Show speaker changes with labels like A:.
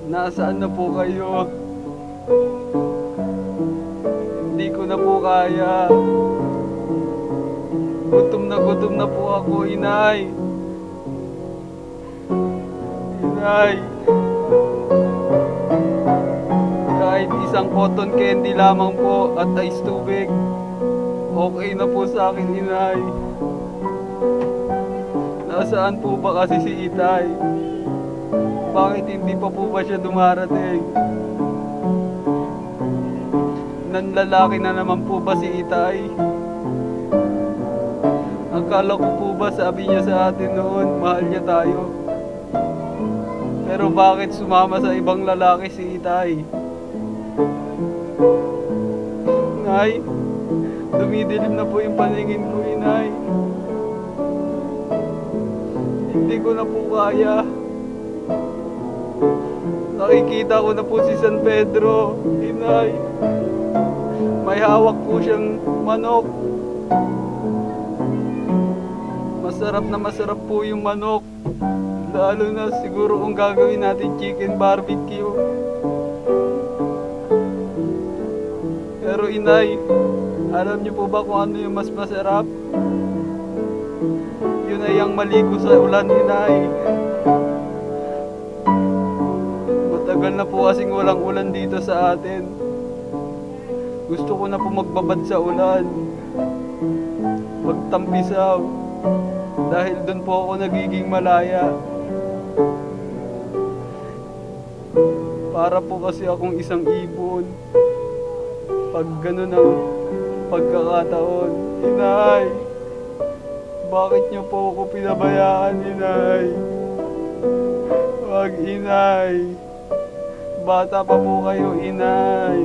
A: Nasaan na po kayo? Hindi ko na po kaya. Gutom na po ako, inay. Inay. Kahit isang cotton candy lamang po at ice tubig, okay na po sa akin, inay. Nasaan po ba kasi si Itay? Bakit hindi pa po ba siya dumarating? Nanlalaki na naman po ba si Itay? Akala ko po ba sabi niya sa atin noon, mahal niya tayo. Pero bakit sumama sa ibang lalaki si Itay? Nay, dumidilim na po yung paningin ko, inay. Hindi ko na po kaya. Nakikita ko na po si San Pedro, inay. May hawak po siyang manok. Masarap po yung manok. Lalo na siguro kung gagawin natin chicken barbecue. Pero inay, alam niyo po ba kung ano yung mas masarap? Yun ay ang maligo sa ulan, inay. Matagal na po kasing walang ulan dito sa atin. Gusto ko na po magbabad sa ulan. Magtampisaw. Dahil doon po ako nagiging malaya. Para po kasi akong isang ibon. Pag ganun ang pagkakataon, inay, bakit niyo po ako pinabayaan, inay? Wag, inay. Bata pa po kayo, inay.